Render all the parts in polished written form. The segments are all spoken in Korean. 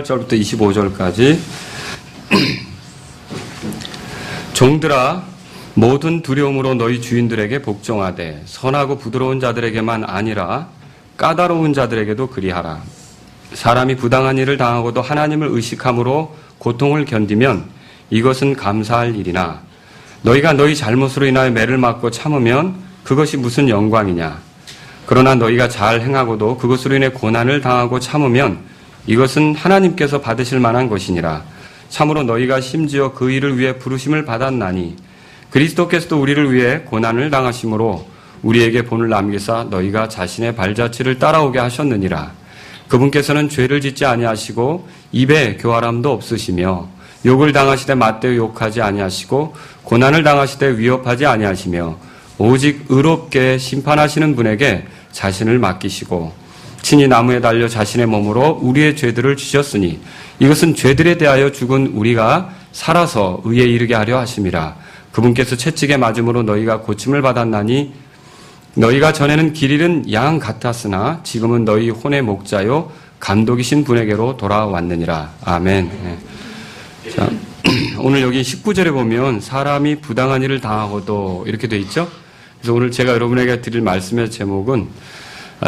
18절부터 25절까지 종들아 모든 두려움으로 너희 주인들에게 복종하되 선하고 부드러운 자들에게만 아니라 까다로운 자들에게도 그리하라. 사람이 부당한 일을 당하고도 하나님을 의식함으로 고통을 견디면 이것은 감사할 일이나 너희가 너희 잘못으로 인하여 매를 맞고 참으면 그것이 무슨 영광이냐. 그러나 너희가 잘 행하고도 그것으로 인해 고난을 당하고 참으면 이것은 하나님께서 받으실 만한 것이니라. 참으로 너희가 심지어 그 일을 위해 부르심을 받았나니 그리스도께서도 우리를 위해 고난을 당하심으로 우리에게 본을 남기사 너희가 자신의 발자취를 따라오게 하셨느니라. 그분께서는 죄를 짓지 아니하시고 입에 교활함도 없으시며 욕을 당하시되 맞대어 욕하지 아니하시고 고난을 당하시되 위협하지 아니하시며 오직 의롭게 심판하시는 분에게 자신을 맡기시고 친히 나무에 달려 자신의 몸으로 우리의 죄들을 지셨으니 이것은 죄들에 대하여 죽은 우리가 살아서 의에 이르게 하려 하심이라. 그분께서 채찍에 맞음으로 너희가 고침을 받았나니 너희가 전에는 길 잃은 양 같았으나 지금은 너희 혼의 목자요 감독이신 분에게로 돌아왔느니라. 아멘. 자, 오늘 여기 19절에 보면 사람이 부당한 일을 당하고도 이렇게 돼 있죠. 그래서 오늘 제가 여러분에게 드릴 말씀의 제목은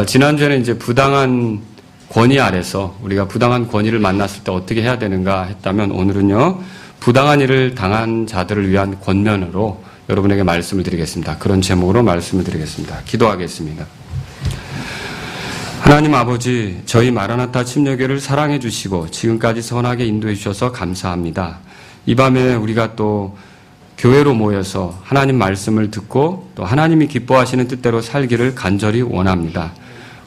지난주에는 이제 부당한 권위 아래서 우리가 부당한 권위를 만났을 때 어떻게 해야 되는가 했다면 오늘은요 부당한 일을 당한 자들을 위한 권면으로 여러분에게 말씀을 드리겠습니다. 그런 제목으로 말씀을 드리겠습니다. 기도하겠습니다. 하나님 아버지, 저희 마라나타 침례교회를 사랑해 주시고 지금까지 선하게 인도해 주셔서 감사합니다. 이 밤에 우리가 또 교회로 모여서 하나님 말씀을 듣고 또 하나님이 기뻐하시는 뜻대로 살기를 간절히 원합니다.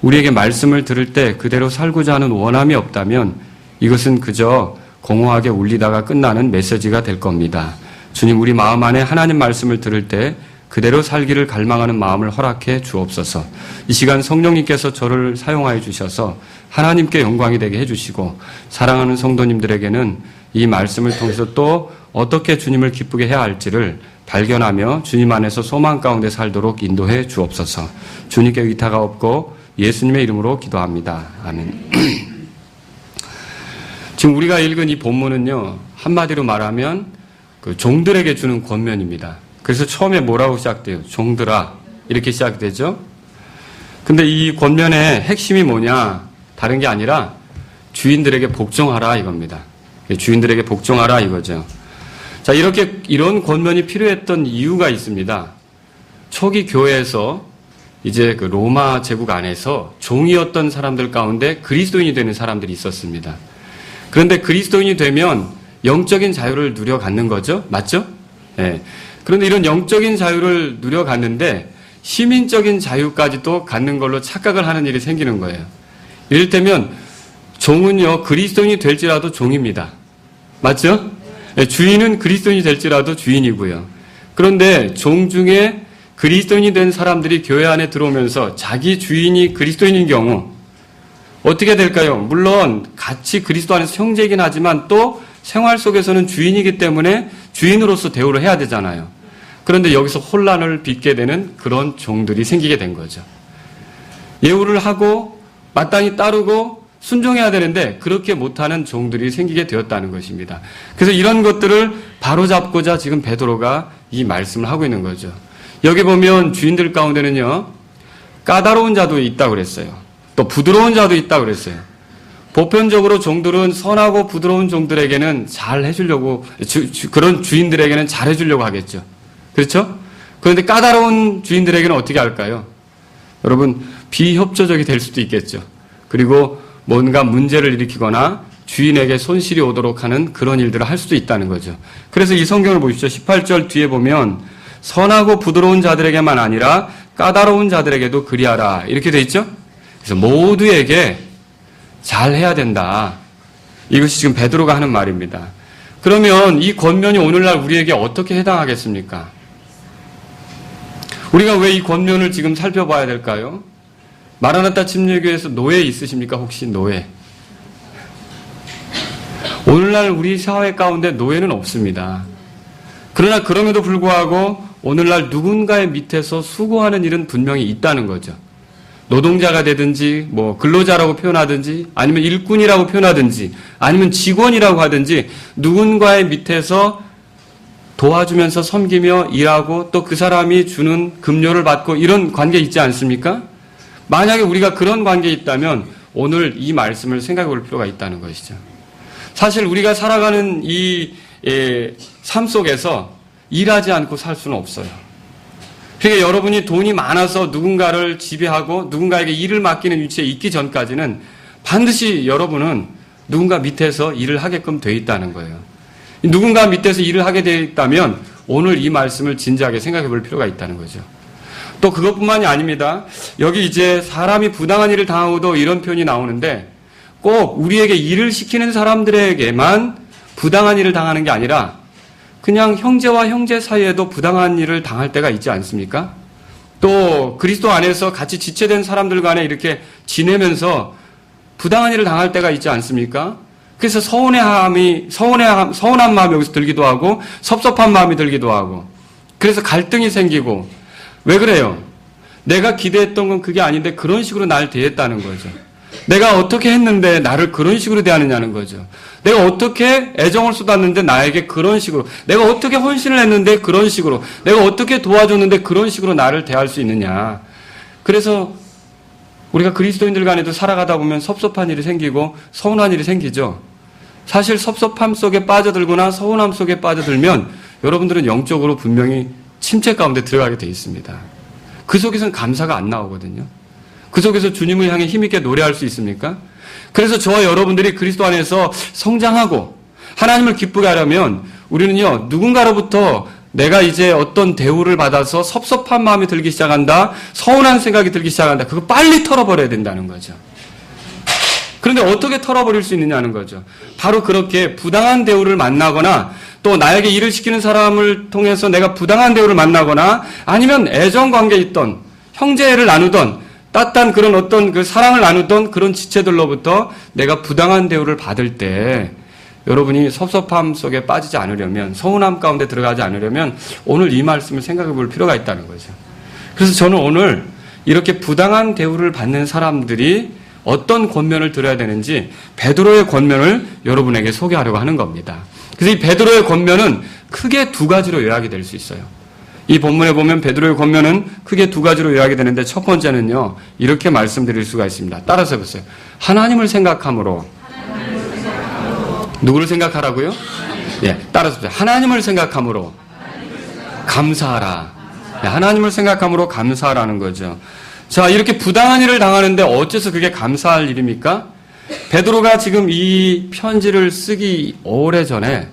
우리에게 말씀을 들을 때 그대로 살고자 하는 원함이 없다면 이것은 그저 공허하게 울리다가 끝나는 메시지가 될 겁니다. 주님, 우리 마음 안에 하나님 말씀을 들을 때 그대로 살기를 갈망하는 마음을 허락해 주옵소서. 이 시간 성령님께서 저를 사용하여 주셔서 하나님께 영광이 되게 해주시고 사랑하는 성도님들에게는 이 말씀을 통해서 또 어떻게 주님을 기쁘게 해야 할지를 발견하며 주님 안에서 소망 가운데 살도록 인도해 주옵소서. 주님께 의타가 없고 예수님의 이름으로 기도합니다. 아멘. 지금 우리가 읽은 이 본문은요, 한마디로 말하면 그 종들에게 주는 권면입니다. 그래서 처음에 뭐라고 시작돼요? 종들아. 이렇게 시작되죠? 근데 이 권면의 핵심이 뭐냐? 다른 게 아니라 주인들에게 복종하라 이겁니다. 주인들에게 복종하라 이거죠. 자, 이런 권면이 필요했던 이유가 있습니다. 초기 교회에서 이제 그 로마 제국 안에서 종이었던 사람들 가운데 그리스도인이 되는 사람들이 있었습니다. 그런데 그리스도인이 되면 영적인 자유를 누려갖는 거죠. 맞죠? 네. 그런데 이런 영적인 자유를 누려갔는데 시민적인 자유까지도 갖는 걸로 착각을 하는 일이 생기는 거예요. 이를테면 종은요, 그리스도인이 될지라도 종입니다. 맞죠? 네. 주인은 그리스도인이 될지라도 주인이고요. 그런데 종 중에 그리스도인이 된 사람들이 교회 안에 들어오면서 자기 주인이 그리스도인인 경우 어떻게 될까요? 물론 같이 그리스도 안에서 형제이긴 하지만 또 생활 속에서는 주인이기 때문에 주인으로서 대우를 해야 되잖아요. 그런데 여기서 혼란을 빚게 되는 그런 종들이 생기게 된 거죠. 예우를 하고 마땅히 따르고 순종해야 되는데 그렇게 못하는 종들이 생기게 되었다는 것입니다. 그래서 이런 것들을 바로잡고자 지금 베드로가 이 말씀을 하고 있는 거죠. 여기 보면 주인들 가운데는요, 까다로운 자도 있다고 그랬어요. 또 부드러운 자도 있다고 그랬어요. 보편적으로 종들은 선하고 부드러운 종들에게는 잘 해주려고, 그런 주인들에게는 잘 해주려고 하겠죠. 그렇죠? 그런데 까다로운 주인들에게는 어떻게 할까요? 여러분, 비협조적이 될 수도 있겠죠. 그리고 뭔가 문제를 일으키거나 주인에게 손실이 오도록 하는 그런 일들을 할 수도 있다는 거죠. 그래서 이 성경을 보십시오. 18절 뒤에 보면 선하고 부드러운 자들에게만 아니라 까다로운 자들에게도 그리하라. 이렇게 돼 있죠? 그래서 모두에게 잘 해야 된다. 이것이 지금 베드로가 하는 말입니다. 그러면 이 권면이 오늘날 우리에게 어떻게 해당하겠습니까? 우리가 왜 이 권면을 지금 살펴봐야 될까요? 마라나타 침례교회에서 노예 있으십니까? 혹시 노예? 오늘날 우리 사회 가운데 노예는 없습니다. 그러나 그럼에도 불구하고 오늘날 누군가의 밑에서 수고하는 일은 분명히 있다는 거죠. 노동자가 되든지 뭐 근로자라고 표현하든지 아니면 일꾼이라고 표현하든지 아니면 직원이라고 하든지 누군가의 밑에서 도와주면서 섬기며 일하고 또 그 사람이 주는 급료를 받고 이런 관계 있지 않습니까? 만약에 우리가 그런 관계에 있다면 오늘 이 말씀을 생각해 볼 필요가 있다는 것이죠. 사실 우리가 살아가는 이 삶 속에서 일하지 않고 살 수는 없어요. 그러니까 여러분이 돈이 많아서 누군가를 지배하고 누군가에게 일을 맡기는 위치에 있기 전까지는 반드시 여러분은 누군가 밑에서 일을 하게끔 돼 있다는 거예요. 누군가 밑에서 일을 하게 되어 있다면 오늘 이 말씀을 진지하게 생각해 볼 필요가 있다는 거죠. 또 그것뿐만이 아닙니다. 여기 이제 사람이 부당한 일을 당하고도 이런 표현이 나오는데 꼭 우리에게 일을 시키는 사람들에게만 부당한 일을 당하는 게 아니라 그냥 형제와 형제 사이에도 부당한 일을 당할 때가 있지 않습니까? 또 그리스도 안에서 같이 지체된 사람들 간에 이렇게 지내면서 부당한 일을 당할 때가 있지 않습니까? 그래서 서운한 마음이 여기서 들기도 하고 섭섭한 마음이 들기도 하고 그래서 갈등이 생기고 왜 그래요? 내가 기대했던 건 그게 아닌데 그런 식으로 날 대했다는 거죠. 내가 어떻게 했는데 나를 그런 식으로 대하느냐는 거죠. 내가 어떻게 애정을 쏟았는데 나에게 그런 식으로, 내가 어떻게 헌신을 했는데 그런 식으로, 내가 어떻게 도와줬는데 그런 식으로 나를 대할 수 있느냐. 그래서 우리가 그리스도인들 간에도 살아가다 보면 섭섭한 일이 생기고 서운한 일이 생기죠. 사실 섭섭함 속에 빠져들거나 서운함 속에 빠져들면 여러분들은 영적으로 분명히 침체 가운데 들어가게 돼 있습니다. 그 속에서는 감사가 안 나오거든요. 그 속에서 주님을 향해 힘있게 노래할 수 있습니까? 그래서 저와 여러분들이 그리스도 안에서 성장하고 하나님을 기쁘게 하려면 우리는요, 누군가로부터 내가 이제 어떤 대우를 받아서 섭섭한 마음이 들기 시작한다, 서운한 생각이 들기 시작한다, 그거 빨리 털어버려야 된다는 거죠. 그런데 어떻게 털어버릴 수 있느냐는 거죠. 바로 그렇게 부당한 대우를 만나거나 또 나에게 일을 시키는 사람을 통해서 내가 부당한 대우를 만나거나 아니면 애정관계에 있던 형제를 나누던 따뜻한 그런 어떤 그 사랑을 나누던 그런 지체들로부터 내가 부당한 대우를 받을 때 여러분이 섭섭함 속에 빠지지 않으려면 서운함 가운데 들어가지 않으려면 오늘 이 말씀을 생각해 볼 필요가 있다는 거죠. 그래서 저는 오늘 이렇게 부당한 대우를 받는 사람들이 어떤 권면을 들어야 되는지 베드로의 권면을 여러분에게 소개하려고 하는 겁니다. 그래서 이 베드로의 권면은 크게 두 가지로 요약이 될 수 있어요. 이 본문에 보면 베드로의 권면은 크게 두 가지로 요약이 되는데 첫 번째는요, 이렇게 말씀드릴 수가 있습니다. 따라서 해보세요. 하나님을 생각함으로. 누구를 생각하라고요? 예, 따라서 해보세요. 하나님을 생각함으로 감사하라. 네, 하나님을 생각함으로 감사하라는 거죠. 자, 이렇게 부당한 일을 당하는데 어째서 그게 감사할 일입니까? 베드로가 지금 이 편지를 쓰기 오래전에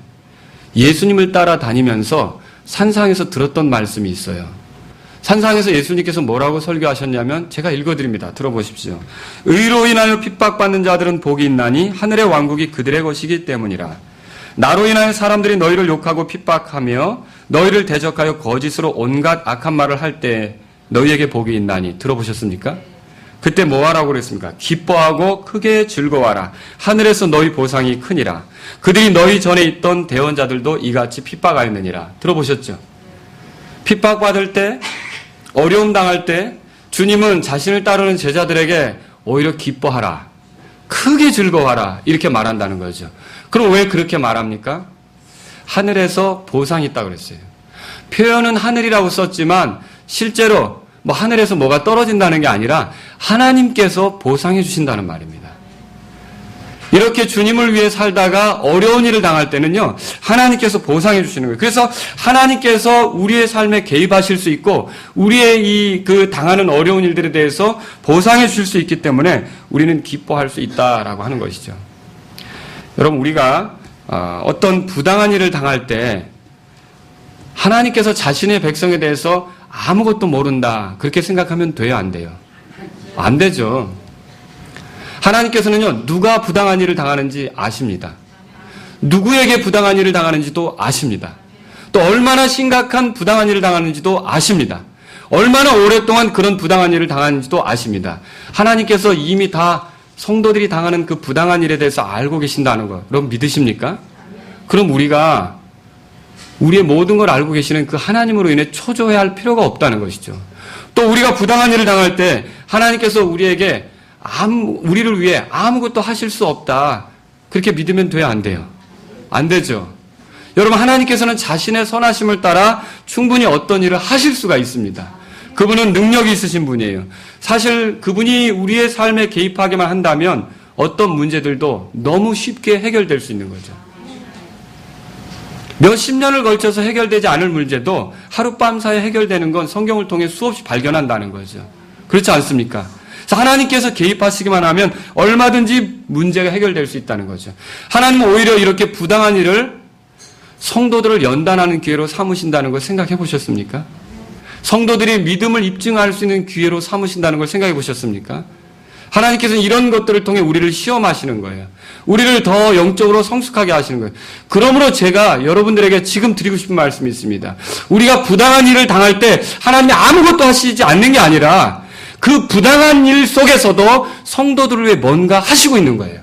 예수님을 따라다니면서 산상에서 들었던 말씀이 있어요. 산상에서 예수님께서 뭐라고 설교하셨냐면 제가 읽어드립니다. 들어보십시오. 의로 인하여 핍박받는 자들은 복이 있나니 하늘의 왕국이 그들의 것이기 때문이라. 나로 인하여 사람들이 너희를 욕하고 핍박하며 너희를 대적하여 거짓으로 온갖 악한 말을 할 때 너희에게 복이 있나니. 들어보셨습니까? 그때 뭐 하라고 그랬습니까? 기뻐하고 크게 즐거워하라. 하늘에서 너희 보상이 크니라. 그들이 너희 전에 있던 대언자들도 이같이 핍박하였느니라. 들어보셨죠? 핍박받을 때, 어려움 당할 때 주님은 자신을 따르는 제자들에게 오히려 기뻐하라. 크게 즐거워하라. 이렇게 말한다는 거죠. 그럼 왜 그렇게 말합니까? 하늘에서 보상이 있다고 그랬어요. 표현은 하늘이라고 썼지만 실제로 뭐 하늘에서 뭐가 떨어진다는 게 아니라 하나님께서 보상해 주신다는 말입니다. 이렇게 주님을 위해 살다가 어려운 일을 당할 때는요, 하나님께서 보상해 주시는 거예요. 그래서 하나님께서 우리의 삶에 개입하실 수 있고 우리의 그 당하는 어려운 일들에 대해서 보상해 주실 수 있기 때문에 우리는 기뻐할 수 있다라고 하는 것이죠. 여러분, 우리가 어떤 부당한 일을 당할 때 하나님께서 자신의 백성에 대해서 아무것도 모른다, 그렇게 생각하면 돼요, 안 돼요? 안 되죠. 하나님께서는요, 누가 부당한 일을 당하는지 아십니다. 누구에게 부당한 일을 당하는지도 아십니다. 또 얼마나 심각한 부당한 일을 당하는지도 아십니다. 얼마나 오랫동안 그런 부당한 일을 당하는지도 아십니다. 하나님께서 이미 다 성도들이 당하는 그 부당한 일에 대해서 알고 계신다는 거, 여러분 믿으십니까? 그럼 우리가 우리의 모든 걸 알고 계시는 그 하나님으로 인해 초조해할 필요가 없다는 것이죠. 또 우리가 부당한 일을 당할 때 하나님께서 우리에게 우리를 위해 아무것도 하실 수 없다. 그렇게 믿으면 돼요, 안 돼요? 안 되죠. 여러분, 하나님께서는 자신의 선하심을 따라 충분히 어떤 일을 하실 수가 있습니다. 그분은 능력이 있으신 분이에요. 사실 그분이 우리의 삶에 개입하기만 한다면 어떤 문제들도 너무 쉽게 해결될 수 있는 거죠. 몇십 년을 걸쳐서 해결되지 않을 문제도 하룻밤 사이에 해결되는 건 성경을 통해 수없이 발견한다는 거죠. 그렇지 않습니까? 그래서 하나님께서 개입하시기만 하면 얼마든지 문제가 해결될 수 있다는 거죠. 하나님은 오히려 이렇게 부당한 일을 성도들을 연단하는 기회로 삼으신다는 걸 생각해 보셨습니까? 성도들이 믿음을 입증할 수 있는 기회로 삼으신다는 걸 생각해 보셨습니까? 하나님께서는 이런 것들을 통해 우리를 시험하시는 거예요. 우리를 더 영적으로 성숙하게 하시는 거예요. 그러므로 제가 여러분들에게 지금 드리고 싶은 말씀이 있습니다. 우리가 부당한 일을 당할 때 하나님이 아무것도 하시지 않는 게 아니라 그 부당한 일 속에서도 성도들을 위해 뭔가 하시고 있는 거예요.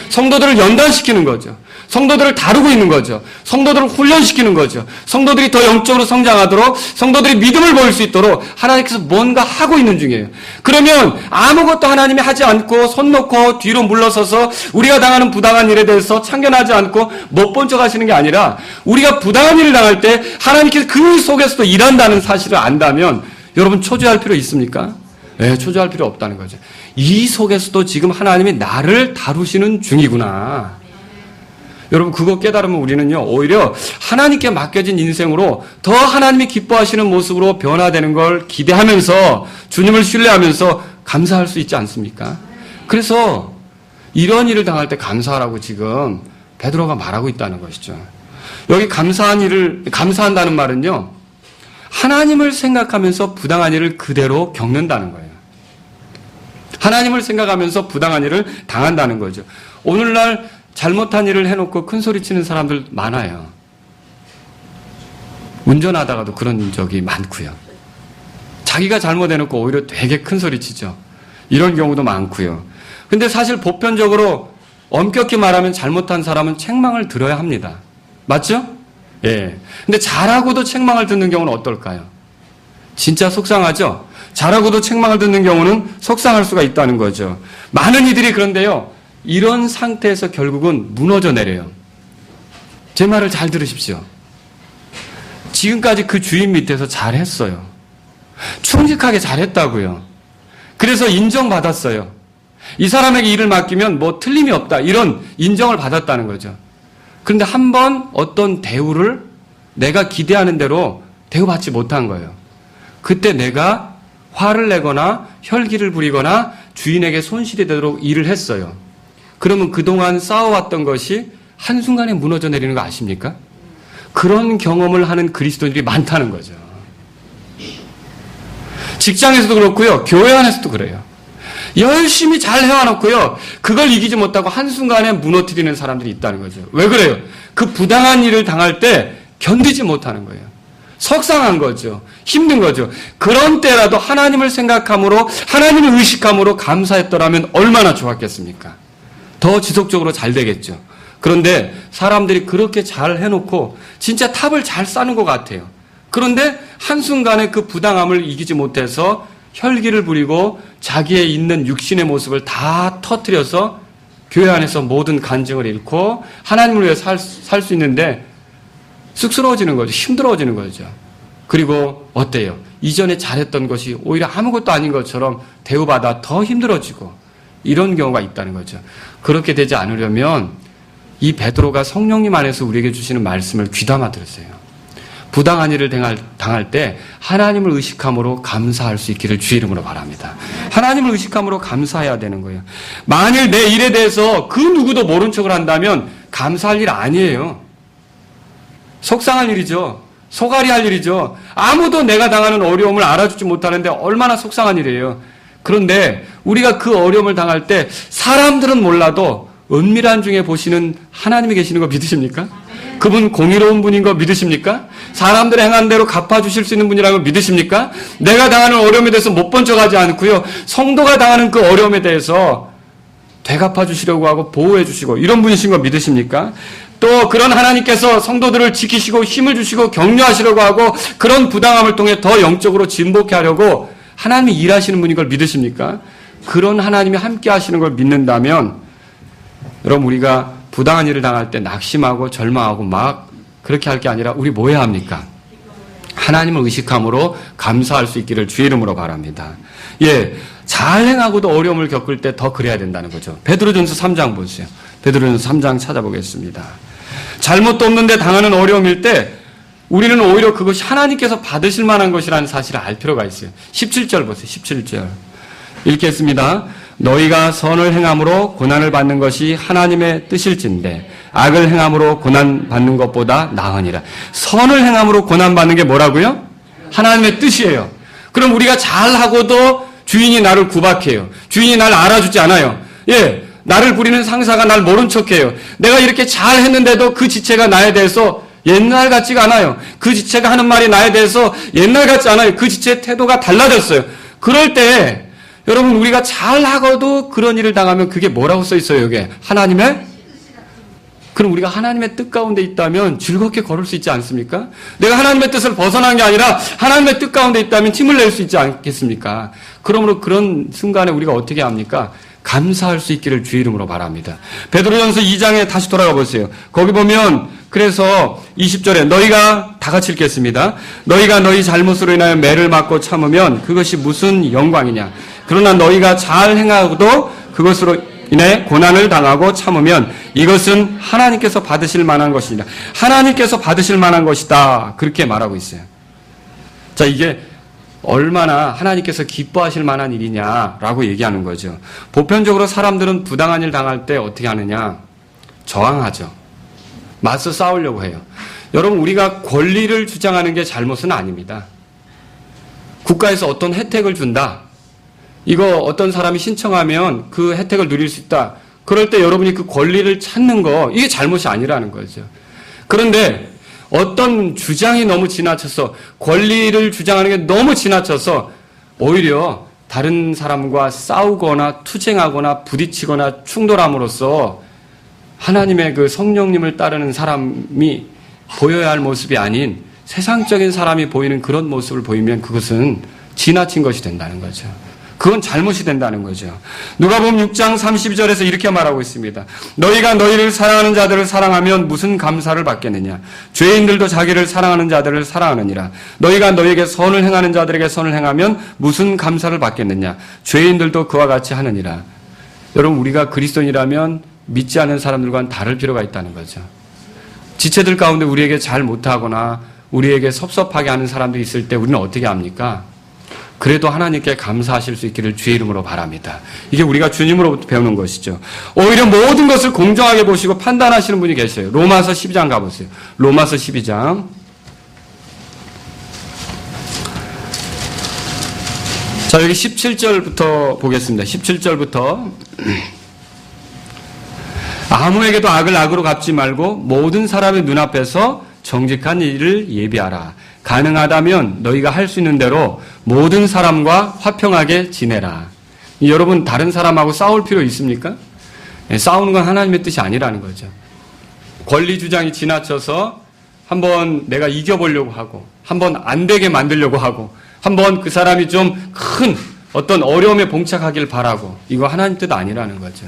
성도들을 연단시키는 거죠. 성도들을 다루고 있는 거죠. 성도들을 훈련시키는 거죠. 성도들이 더 영적으로 성장하도록, 성도들이 믿음을 보일 수 있도록 하나님께서 뭔가 하고 있는 중이에요. 그러면 아무것도 하나님이 하지 않고 손 놓고 뒤로 물러서서 우리가 당하는 부당한 일에 대해서 참견하지 않고 못 본 척 하시는 게 아니라 우리가 부당한 일을 당할 때 하나님께서 그 속에서도 일한다는 사실을 안다면 여러분 초조할 필요 있습니까? 네, 초조할 필요 없다는 거죠. 이 속에서도 지금 하나님이 나를 다루시는 중이구나. 여러분 그거 깨달으면 우리는요 오히려 하나님께 맡겨진 인생으로 더 하나님이 기뻐하시는 모습으로 변화되는 걸 기대하면서 주님을 신뢰하면서 감사할 수 있지 않습니까? 그래서 이런 일을 당할 때 감사하라고 지금 베드로가 말하고 있다는 것이죠. 여기 감사한다는 말은요 하나님을 생각하면서 부당한 일을 그대로 겪는다는 거예요. 하나님을 생각하면서 부당한 일을 당한다는 거죠. 오늘날 잘못한 일을 해놓고 큰 소리 치는 사람들 많아요. 운전하다가도 그런 적이 많고요. 자기가 잘못해놓고 오히려 되게 큰 소리 치죠. 이런 경우도 많고요. 근데 사실 보편적으로 엄격히 말하면 잘못한 사람은 책망을 들어야 합니다. 맞죠? 예. 근데 잘하고도 책망을 듣는 경우는 어떨까요? 진짜 속상하죠? 잘하고도 책망을 듣는 경우는 속상할 수가 있다는 거죠. 많은 이들이 그런데요. 이런 상태에서 결국은 무너져 내려요. 제 말을 잘 들으십시오. 지금까지 그 주인 밑에서 잘했어요. 충직하게 잘했다고요. 그래서 인정받았어요. 이 사람에게 일을 맡기면 뭐 틀림이 없다. 이런 인정을 받았다는 거죠. 그런데 한 번 어떤 대우를 내가 기대하는 대로 대우받지 못한 거예요. 그때 내가 화를 내거나 혈기를 부리거나 주인에게 손실이 되도록 일을 했어요. 그러면 그동안 쌓아왔던 것이 한순간에 무너져 내리는 거 아십니까? 그런 경험을 하는 그리스도인들이 많다는 거죠. 직장에서도 그렇고요. 교회 안에서도 그래요. 열심히 잘 해와놓고요. 그걸 이기지 못하고 한순간에 무너뜨리는 사람들이 있다는 거죠. 왜 그래요? 그 부당한 일을 당할 때 견디지 못하는 거예요. 속상한 거죠. 힘든 거죠. 그런 때라도 하나님을 생각함으로 하나님을 의식함으로 감사했더라면 얼마나 좋았겠습니까? 더 지속적으로 잘 되겠죠. 그런데 사람들이 그렇게 잘 해놓고 진짜 탑을 잘 쌓는 것 같아요. 그런데 한순간에 그 부당함을 이기지 못해서 혈기를 부리고 자기의 있는 육신의 모습을 다 터뜨려서 교회 안에서 모든 간증을 잃고 하나님을 위해 살 수 있는데 쑥스러워지는 거죠. 힘들어지는 거죠. 그리고 어때요? 이전에 잘했던 것이 오히려 아무것도 아닌 것처럼 대우받아 더 힘들어지고 이런 경우가 있다는 거죠. 그렇게 되지 않으려면 이 베드로가 성령님 안에서 우리에게 주시는 말씀을 귀담아 들으세요. 부당한 일을 당할 때 하나님을 의식함으로 감사할 수 있기를 주의 이름으로 바랍니다. 하나님을 의식함으로 감사해야 되는 거예요. 만일 내 일에 대해서 그 누구도 모른 척을 한다면 감사할 일 아니에요. 속상할 일이죠. 소갈이 할 일이죠. 아무도 내가 당하는 어려움을 알아주지 못하는데 얼마나 속상한 일이에요. 그런데 우리가 그 어려움을 당할 때 사람들은 몰라도 은밀한 중에 보시는 하나님이 계시는 거 믿으십니까? 그분 공의로운 분인 거 믿으십니까? 사람들의 행한 대로 갚아주실 수 있는 분이라는 걸 믿으십니까? 내가 당하는 어려움에 대해서 못 본 척하지 않고요. 성도가 당하는 그 어려움에 대해서 되갚아 주시려고 하고 보호해 주시고 이런 분이신 거 믿으십니까? 또 그런 하나님께서 성도들을 지키시고 힘을 주시고 격려하시려고 하고 그런 부당함을 통해 더 영적으로 진복해 하려고 하나님이 일하시는 분인 걸 믿으십니까? 그런 하나님이 함께 하시는 걸 믿는다면 여러분 우리가 부당한 일을 당할 때 낙심하고 절망하고 막 그렇게 할 게 아니라 우리 뭐 해야 합니까? 하나님을 의식함으로 감사할 수 있기를 주의 이름으로 바랍니다. 예, 잘 행하고도 어려움을 겪을 때 더 그래야 된다는 거죠. 베드로전서 3장 보세요. 베드로전서 3장 찾아보겠습니다. 잘못도 없는데 당하는 어려움일 때 우리는 오히려 그것이 하나님께서 받으실 만한 것이라는 사실을 알 필요가 있어요. 17절 보세요. 17절. 읽겠습니다. 너희가 선을 행함으로 고난을 받는 것이 하나님의 뜻일진데 악을 행함으로 고난 받는 것보다 나으니라. 선을 행함으로 고난 받는 게 뭐라고요? 하나님의 뜻이에요. 그럼 우리가 잘하고도 주인이 나를 구박해요. 주인이 나를 알아주지 않아요. 예, 나를 부리는 상사가 날 모른 척해요. 내가 이렇게 잘했는데도 그 지체가 나에 대해서 옛날 같지가 않아요. 그 지체가 하는 말이 나에 대해서 옛날 같지 않아요. 그 지체의 태도가 달라졌어요. 그럴 때 여러분 우리가 잘하고도 그런 일을 당하면 그게 뭐라고 써 있어요? 여기에 하나님의? 그럼 우리가 하나님의 뜻 가운데 있다면 즐겁게 걸을 수 있지 않습니까? 내가 하나님의 뜻을 벗어난 게 아니라 하나님의 뜻 가운데 있다면 힘을 낼 수 있지 않겠습니까? 그러므로 그런 순간에 우리가 어떻게 합니까? 감사할 수 있기를 주의 이름으로 바랍니다. 베드로전서 2장에 다시 돌아가 보세요. 거기 보면 그래서 20절에 너희가 다 같이 읽겠습니다. 너희가 너희 잘못으로 인하여 매를 맞고 참으면 그것이 무슨 영광이냐. 그러나 너희가 잘 행하고도 그것으로 인해 고난을 당하고 참으면 이것은 하나님께서 받으실 만한 것이니라. 하나님께서 받으실 만한 것이다. 그렇게 말하고 있어요. 자, 이게 얼마나 하나님께서 기뻐하실 만한 일이냐라고 얘기하는 거죠. 보편적으로 사람들은 부당한 일 당할 때 어떻게 하느냐? 저항하죠. 맞서 싸우려고 해요. 여러분, 우리가 권리를 주장하는 게 잘못은 아닙니다. 국가에서 어떤 혜택을 준다. 이거 어떤 사람이 신청하면 그 혜택을 누릴 수 있다. 그럴 때 여러분이 그 권리를 찾는 거, 이게 잘못이 아니라는 거죠. 그런데 어떤 주장이 너무 지나쳐서 권리를 주장하는 게 너무 지나쳐서 오히려 다른 사람과 싸우거나 투쟁하거나 부딪히거나 충돌함으로써 하나님의 그 성령님을 따르는 사람이 보여야 할 모습이 아닌 세상적인 사람이 보이는 그런 모습을 보이면 그것은 지나친 것이 된다는 거죠. 그건 잘못이 된다는 거죠. 누가복음 6장 32절에서 이렇게 말하고 있습니다. 너희가 너희를 사랑하는 자들을 사랑하면 무슨 감사를 받겠느냐. 죄인들도 자기를 사랑하는 자들을 사랑하느니라. 너희가 너희에게 선을 행하는 자들에게 선을 행하면 무슨 감사를 받겠느냐. 죄인들도 그와 같이 하느니라. 여러분, 우리가 그리스도인이라면 믿지 않는 사람들과는 다를 필요가 있다는 거죠. 지체들 가운데 우리에게 잘 못하거나 우리에게 섭섭하게 하는 사람들이 있을 때 우리는 어떻게 합니까? 그래도 하나님께 감사하실 수 있기를 주의 이름으로 바랍니다. 이게 우리가 주님으로부터 배우는 것이죠. 오히려 모든 것을 공정하게 보시고 판단하시는 분이 계셔요. 로마서 12장 가보세요. 로마서 12장. 자, 여기 17절부터 보겠습니다. 17절부터. 아무에게도 악을 악으로 갚지 말고 모든 사람의 눈앞에서 정직한 일을 예비하라. 가능하다면 너희가 할 수 있는 대로 모든 사람과 화평하게 지내라. 여러분, 다른 사람하고 싸울 필요 있습니까? 싸우는 건 하나님의 뜻이 아니라는 거죠. 권리 주장이 지나쳐서 한번 내가 이겨보려고 하고 한번 안 되게 만들려고 하고 한번 그 사람이 좀 큰 어떤 어려움에 봉착하길 바라고, 이거 하나님 뜻 아니라는 거죠.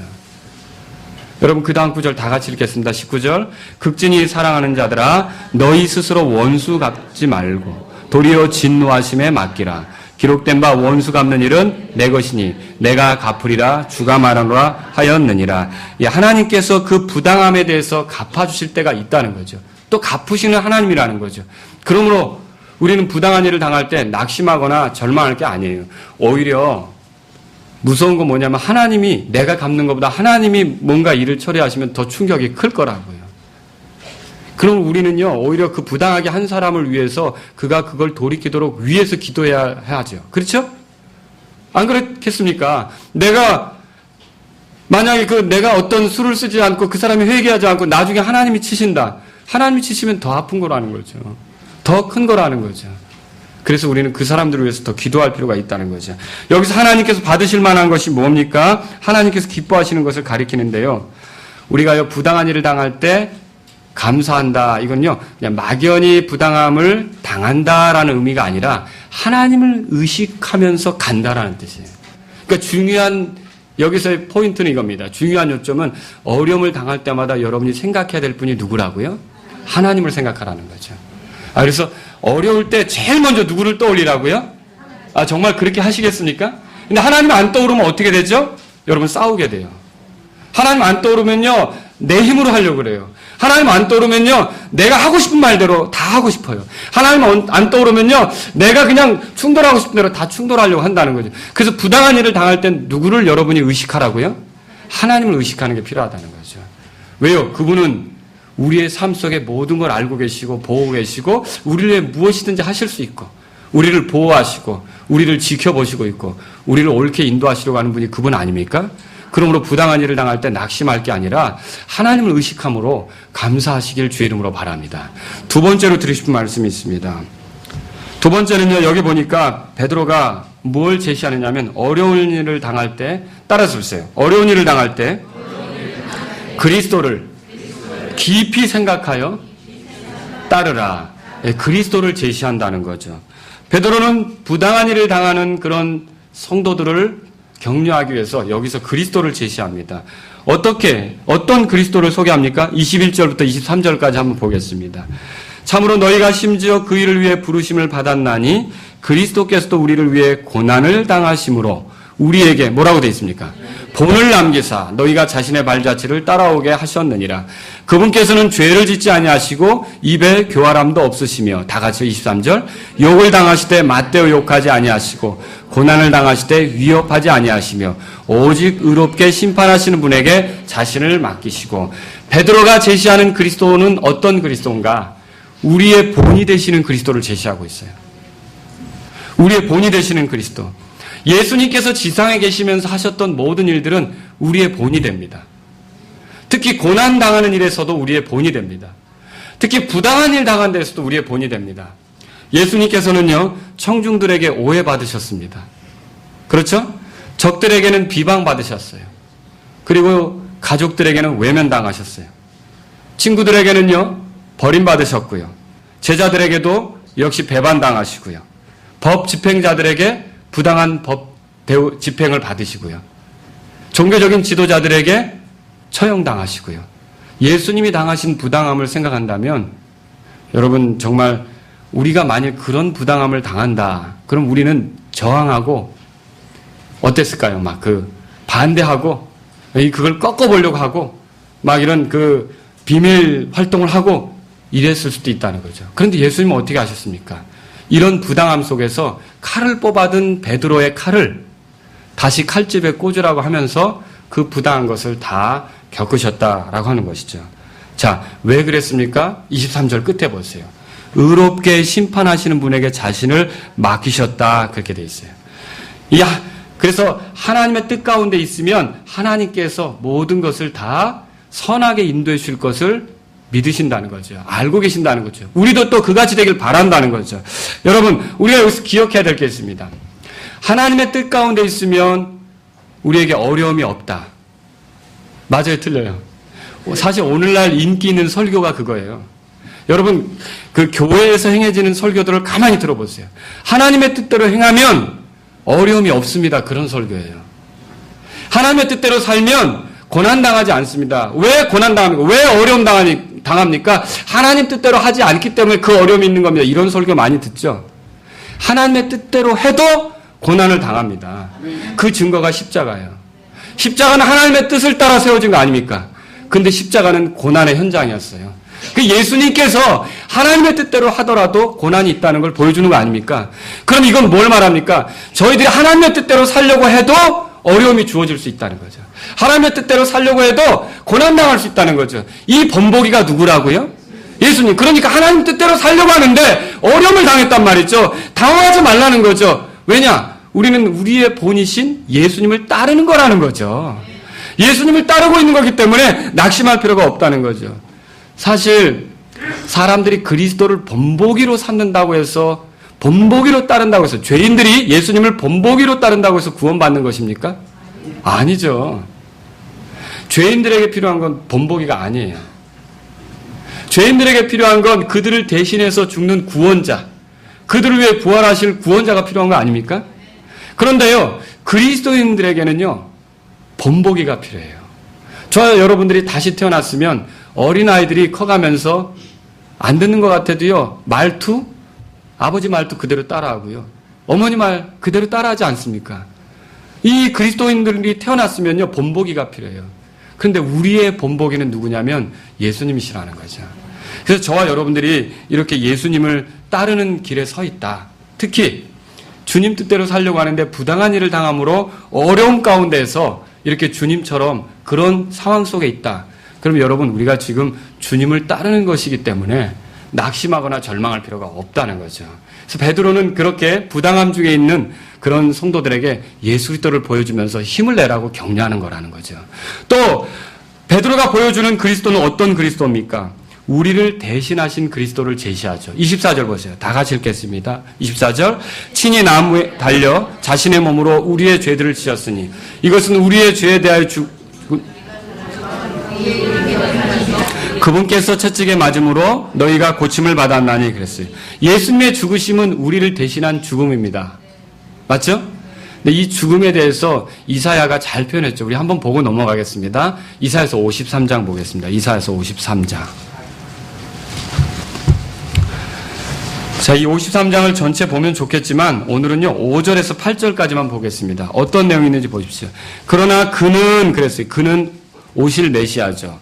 여러분, 그 다음 구절 다 같이 읽겠습니다. 19절. 극진히 사랑하는 자들아, 너희 스스로 원수 갚지 말고 도리어 진노하심에 맡기라. 기록된 바 원수 갚는 일은 내 것이니 내가 갚으리라 주가 말하노라 하였느니라. 하나님께서 그 부당함에 대해서 갚아주실 때가 있다는 거죠. 또 갚으시는 하나님이라는 거죠. 그러므로 우리는 부당한 일을 당할 때 낙심하거나 절망할 게 아니에요. 오히려 무서운 건 뭐냐면 하나님이 내가 갚는 것보다 하나님이 뭔가 일을 처리하시면 더 충격이 클 거라고요. 그럼 우리는요, 오히려 그 부당하게 한 사람을 위해서 그가 그걸 돌이키도록 위에서 기도해야 하죠. 그렇죠? 안 그렇겠습니까? 만약에 내가 어떤 수를 쓰지 않고 그 사람이 회개하지 않고 나중에 하나님이 치신다. 하나님이 치시면 더 아픈 거라는 거죠. 더 큰 거라는 거죠. 그래서 우리는 그 사람들을 위해서 더 기도할 필요가 있다는 거죠. 여기서 하나님께서 받으실 만한 것이 뭡니까? 하나님께서 기뻐하시는 것을 가리키는데요. 우리가 부당한 일을 당할 때 감사한다. 이건요, 그냥 막연히 부당함을 당한다라는 의미가 아니라 하나님을 의식하면서 간다라는 뜻이에요. 그러니까 중요한 여기서의 포인트는 이겁니다. 중요한 요점은 어려움을 당할 때마다 여러분이 생각해야 될 분이 누구라고요? 하나님을 생각하라는 거죠. 그래서 어려울 때 제일 먼저 누구를 떠올리라고요? 정말 그렇게 하시겠습니까? 근데 하나님 안 떠오르면 어떻게 되죠? 여러분 싸우게 돼요. 하나님 안 떠오르면요, 내 힘으로 하려고 그래요. 하나님 안 떠오르면요, 내가 하고 싶은 말대로 다 하고 싶어요. 하나님 안 떠오르면요, 내가 그냥 충돌하고 싶은 대로 다 충돌하려고 한다는 거죠. 그래서 부당한 일을 당할 땐 누구를 여러분이 의식하라고요? 하나님을 의식하는 게 필요하다는 거죠. 왜요? 그분은 우리의 삶 속에 모든 걸 알고 계시고 보고 계시고 우리를 위해 무엇이든지 하실 수 있고 우리를 보호하시고 우리를 지켜보시고 있고 우리를 옳게 인도하시려고 하는 분이 그분 아닙니까? 그러므로 부당한 일을 당할 때 낙심할 게 아니라 하나님을 의식함으로 감사하시길 주의 이름으로 바랍니다. 두 번째로 드리고 싶은 말씀이 있습니다. 두 번째는요, 여기 보니까 베드로가 뭘 제시하느냐면 어려운 일을 당할 때 따라서 보세요. 어려운 일을 당할 때 그리스도를 깊이 생각하여 따르라. 그리스도를 제시한다는 거죠. 베드로는 부당한 일을 당하는 그런 성도들을 격려하기 위해서 여기서 그리스도를 제시합니다. 어떤 그리스도를 소개합니까? 21절부터 23절까지 한번 보겠습니다. 참으로 너희가 심지어 그 일을 위해 부르심을 받았나니 그리스도께서도 우리를 위해 고난을 당하심으로 우리에게 뭐라고 되어 있습니까? 본을 남기사 너희가 자신의 발자취를 따라오게 하셨느니라. 그분께서는 죄를 짓지 아니하시고 입에 교활함도 없으시며 다 같이 23절 욕을 당하시되 맞대어 욕하지 아니하시고 고난을 당하시되 위협하지 아니하시며 오직 의롭게 심판하시는 분에게 자신을 맡기시고. 베드로가 제시하는 그리스도는 어떤 그리스도인가? 우리의 본이 되시는 그리스도를 제시하고 있어요. 우리의 본이 되시는 그리스도. 예수님께서 지상에 계시면서 하셨던 모든 일들은 우리의 본이 됩니다. 특히 고난당하는 일에서도 우리의 본이 됩니다. 특히 부당한 일 당한 데서도 우리의 본이 됩니다. 예수님께서는요, 청중들에게 오해받으셨습니다. 그렇죠? 적들에게는 비방받으셨어요. 그리고 가족들에게는 외면당하셨어요. 친구들에게는요, 버림받으셨고요. 제자들에게도 역시 배반당하시고요. 법 집행자들에게 부당한 법 집행을 받으시고요. 종교적인 지도자들에게 처형당하시고요. 예수님이 당하신 부당함을 생각한다면 여러분 정말 우리가 만일 그런 부당함을 당한다. 그럼 우리는 저항하고 어땠을까요? 막 반대하고 그걸 꺾어보려고 하고 막 이런 비밀 활동을 하고 이랬을 수도 있다는 거죠. 그런데 예수님은 어떻게 하셨습니까? 이런 부당함 속에서 칼을 뽑아든 베드로의 칼을 다시 칼집에 꽂으라고 하면서 그 부당한 것을 다 겪으셨다라고 하는 것이죠. 자, 왜 그랬습니까? 23절 끝에 보세요. 의롭게 심판하시는 분에게 자신을 맡기셨다. 그렇게 돼 있어요. 그래서 하나님의 뜻 가운데 있으면 하나님께서 모든 것을 다 선하게 인도해 주실 것을 믿으신다는 거죠. 알고 계신다는 거죠. 우리도 또 그같이 되길 바란다는 거죠. 여러분, 우리가 여기서 기억해야 될 게 있습니다. 하나님의 뜻 가운데 있으면 우리에게 어려움이 없다. 맞아요, 틀려요? 사실 오늘날 인기 있는 설교가 그거예요. 여러분, 그 교회에서 행해지는 설교들을 가만히 들어보세요. 하나님의 뜻대로 행하면 어려움이 없습니다. 그런 설교예요. 하나님의 뜻대로 살면 고난당하지 않습니다. 왜 고난당합니까? 왜 어려움 당합니까? 하나님 뜻대로 하지 않기 때문에 그 어려움이 있는 겁니다. 이런 설교 많이 듣죠? 하나님의 뜻대로 해도 고난을 당합니다. 그 증거가 십자가예요. 십자가는 하나님의 뜻을 따라 세워진 거 아닙니까? 근데 십자가는 고난의 현장이었어요. 그 예수님께서 하나님의 뜻대로 하더라도 고난이 있다는 걸 보여주는 거 아닙니까? 그럼 이건 뭘 말합니까? 저희들이 하나님의 뜻대로 살려고 해도 어려움이 주어질 수 있다는 거죠. 하나님의 뜻대로 살려고 해도 고난당할 수 있다는 거죠. 이 본보기가 누구라고요? 예수님. 그러니까 하나님 뜻대로 살려고 하는데 어려움을 당했단 말이죠. 당황하지 말라는 거죠. 왜냐? 우리는 우리의 본이신 예수님을 따르는 거라는 거죠. 예수님을 따르고 있는 거기 때문에 낙심할 필요가 없다는 거죠. 사실 사람들이 그리스도를 본보기로 삼는다고 해서 본보기로 따른다고 해서 죄인들이 예수님을 본보기로 따른다고 해서 구원받는 것입니까? 아니죠. 죄인들에게 필요한 건 본보기가 아니에요. 죄인들에게 필요한 건 그들을 대신해서 죽는 구원자, 그들을 위해 부활하실 구원자가 필요한 거 아닙니까? 그런데요, 그리스도인들에게는요, 본보기가 필요해요. 저와 여러분들이 다시 태어났으면 어린아이들이 커가면서 안 듣는 것 같아도요, 말투, 아버지 말투 그대로 따라하고요, 어머니 말 그대로 따라하지 않습니까? 이 그리스도인들이 태어났으면요, 본보기가 필요해요. 그런데 우리의 본보기는 누구냐면 예수님이시라는 거죠. 그래서 저와 여러분들이 이렇게 예수님을 따르는 길에 서 있다. 특히 주님 뜻대로 살려고 하는데 부당한 일을 당함으로 어려움 가운데에서 이렇게 주님처럼 그런 상황 속에 있다. 그럼 여러분, 우리가 지금 주님을 따르는 것이기 때문에 낙심하거나 절망할 필요가 없다는 거죠. 그래서 베드로는 그렇게 부당함 중에 있는 그런 성도들에게 예수 그리스도를 보여주면서 힘을 내라고 격려하는 거라는 거죠. 또 베드로가 보여주는 그리스도는 어떤 그리스도입니까? 우리를 대신하신 그리스도를 제시하죠. 24절 보세요. 다 같이 읽겠습니다. 24절. 친히 나무에 달려 자신의 몸으로 우리의 죄들을 지셨으니 이것은 우리의 죄에 대하여 그분께서 채찍에 맞음으로 너희가 고침을 받았나니 그랬어요. 예수님의 죽으심은 우리를 대신한 죽음입니다. 맞죠? 근데 이 죽음에 대해서 이사야가 잘 표현했죠. 우리 한번 보고 넘어가겠습니다. 이사야서 53장 보겠습니다. 이사야서 53장. 자, 이 53장을 전체 보면 좋겠지만 오늘은요, 5절에서 8절까지만 보겠습니다. 어떤 내용이 있는지 보십시오. 그러나 그는 그랬어요. 그는 오실 메시아죠.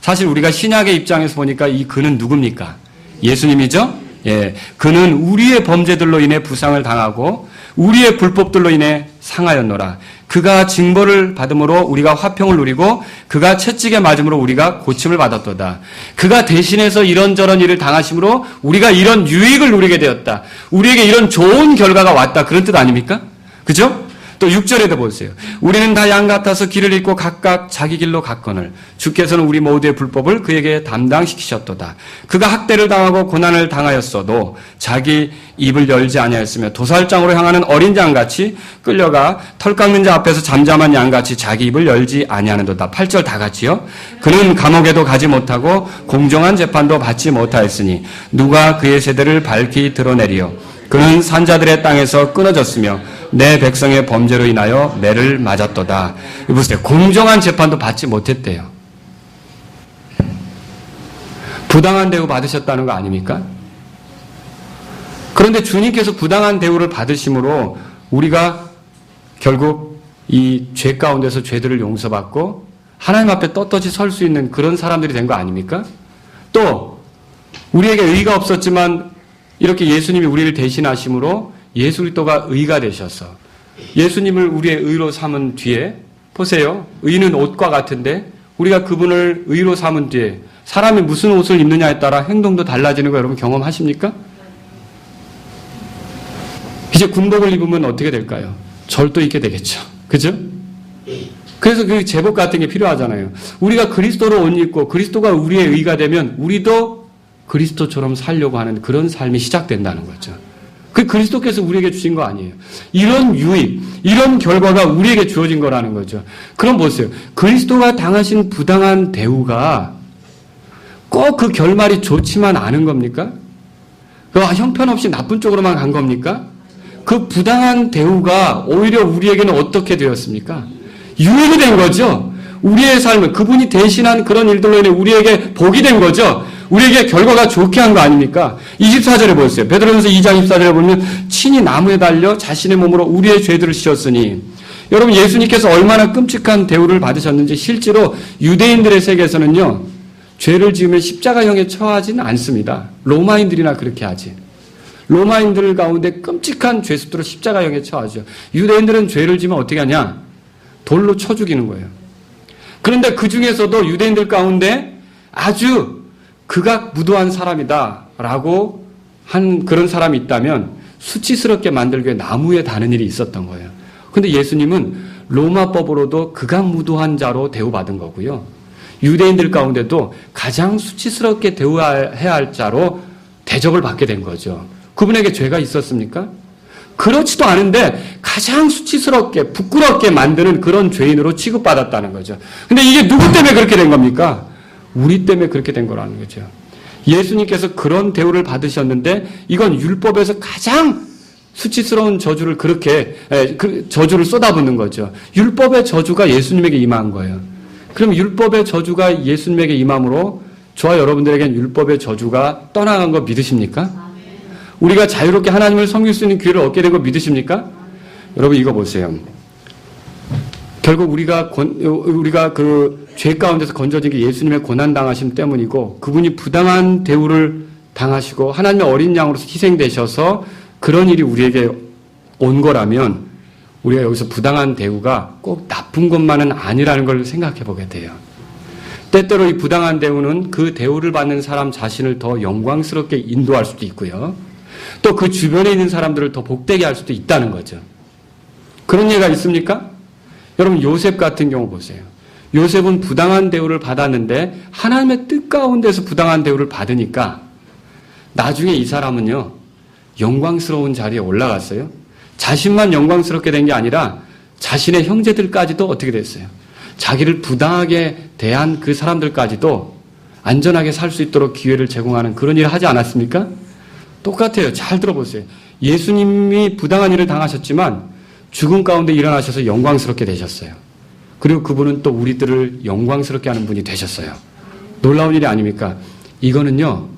사실 우리가 신약의 입장에서 보니까 이 그는 누굽니까? 예수님이죠? 예. 그는 우리의 범죄들로 인해 부상을 당하고 우리의 불법들로 인해 상하였노라. 그가 징벌을 받음으로 우리가 화평을 누리고 그가 채찍에 맞음으로 우리가 고침을 받았도다. 그가 대신해서 이런저런 일을 당하심으로 우리가 이런 유익을 누리게 되었다. 우리에게 이런 좋은 결과가 왔다. 그런 뜻 아닙니까? 그죠? 또 6절에도 보세요. 우리는 다 양 같아서 길을 잃고 각각 자기 길로 갔거늘 주께서는 우리 모두의 불법을 그에게 담당시키셨도다. 그가 학대를 당하고 고난을 당하였어도 자기 입을 열지 아니하였으며 도살장으로 향하는 어린 양같이 끌려가 털 깎는 자 앞에서 잠잠한 양같이 자기 입을 열지 아니하는도다. 8절 다 같이요. 그는 감옥에도 가지 못하고 공정한 재판도 받지 못하였으니 누가 그의 세대를 밝히 드러내리요. 그는 산자들의 땅에서 끊어졌으며 내 백성의 범죄로 인하여 매를 맞았도다. 보세요. 공정한 재판도 받지 못했대요. 부당한 대우 받으셨다는 거 아닙니까? 그런데 주님께서 부당한 대우를 받으심으로 우리가 결국 이 죄 가운데서 죄들을 용서받고 하나님 앞에 떳떳이 설 수 있는 그런 사람들이 된 거 아닙니까? 또 우리에게 의가 없었지만 이렇게 예수님이 우리를 대신하심으로 예수 그리스도가 의가 되셔서 예수님을 우리의 의로 삼은 뒤에 보세요. 의는 옷과 같은데 우리가 그분을 의로 삼은 뒤에 사람이 무슨 옷을 입느냐에 따라 행동도 달라지는 거 여러분 경험하십니까? 이제 군복을 입으면 어떻게 될까요? 절도 있게 되겠죠. 그죠? 그래서 그 제복 같은 게 필요하잖아요. 우리가 그리스도로 옷 입고 그리스도가 우리의 의가 되면 우리도 그리스도처럼 살려고 하는 그런 삶이 시작된다는 거죠. 그 그리스도께서 우리에게 주신 거 아니에요. 이런 유익, 이런 결과가 우리에게 주어진 거라는 거죠. 그럼 보세요. 그리스도가 당하신 부당한 대우가 꼭 그 결말이 좋지만 않은 겁니까? 그 형편없이 나쁜 쪽으로만 간 겁니까? 그 부당한 대우가 오히려 우리에게는 어떻게 되었습니까? 유익이 된 거죠. 우리의 삶을 그분이 대신한 그런 일들로 인해 우리에게 복이 된 거죠. 우리에게 결과가 좋게 한 거 아닙니까? 24절에 보세요. 베드로전서 2장 24절에 보면 친히 나무에 달려 자신의 몸으로 우리의 죄들을 씌웠으니 여러분 예수님께서 얼마나 끔찍한 대우를 받으셨는지 실제로 유대인들의 세계에서는요. 죄를 지으면 십자가형에 처하지는 않습니다. 로마인들이나 그렇게 하지. 로마인들 가운데 끔찍한 죄수들을 십자가형에 처하죠. 유대인들은 죄를 지으면 어떻게 하냐? 돌로 쳐 죽이는 거예요. 그런데 그 중에서도 유대인들 가운데 아주 그가 무도한 사람이다라고 한 그런 사람이 있다면 수치스럽게 만들기 위해 나무에 다는 일이 있었던 거예요. 그런데 예수님은 로마법으로도 그가 무도한 자로 대우받은 거고요. 유대인들 가운데도 가장 수치스럽게 대우해야 할 자로 대접을 받게 된 거죠. 그분에게 죄가 있었습니까? 그렇지도 않은데 가장 수치스럽게 부끄럽게 만드는 그런 죄인으로 취급받았다는 거죠. 근데 이게 누구 때문에 그렇게 된 겁니까? 우리 때문에 그렇게 된 거라는 거죠. 예수님께서 그런 대우를 받으셨는데 이건 율법에서 가장 수치스러운 저주를 저주를 쏟아붓는 거죠. 율법의 저주가 예수님에게 임한 거예요. 그럼 율법의 저주가 예수님에게 임함으로 저와 여러분들에겐 율법의 저주가 떠나간 거 믿으십니까? 우리가 자유롭게 하나님을 섬길 수 있는 기회를 얻게 된 거 믿으십니까? 여러분 이거 보세요. 결국 우리가 그 죄 가운데서 건져진 게 예수님의 고난당하심 때문이고 그분이 부당한 대우를 당하시고 하나님의 어린 양으로서 희생되셔서 그런 일이 우리에게 온 거라면 우리가 여기서 부당한 대우가 꼭 나쁜 것만은 아니라는 걸 생각해 보게 돼요. 때때로 이 부당한 대우는 그 대우를 받는 사람 자신을 더 영광스럽게 인도할 수도 있고요. 또 그 주변에 있는 사람들을 더 복되게 할 수도 있다는 거죠. 그런 예가 있습니까? 여러분 요셉 같은 경우 보세요. 요셉은 부당한 대우를 받았는데 하나님의 뜻 가운데서 부당한 대우를 받으니까 나중에 이 사람은요. 영광스러운 자리에 올라갔어요. 자신만 영광스럽게 된 게 아니라 자신의 형제들까지도 어떻게 됐어요? 자기를 부당하게 대한 그 사람들까지도 안전하게 살 수 있도록 기회를 제공하는 그런 일을 하지 않았습니까? 똑같아요. 잘 들어보세요. 예수님이 부당한 일을 당하셨지만 죽음 가운데 일어나셔서 영광스럽게 되셨어요. 그리고 그분은 또 우리들을 영광스럽게 하는 분이 되셨어요. 놀라운 일이 아닙니까? 이거는요.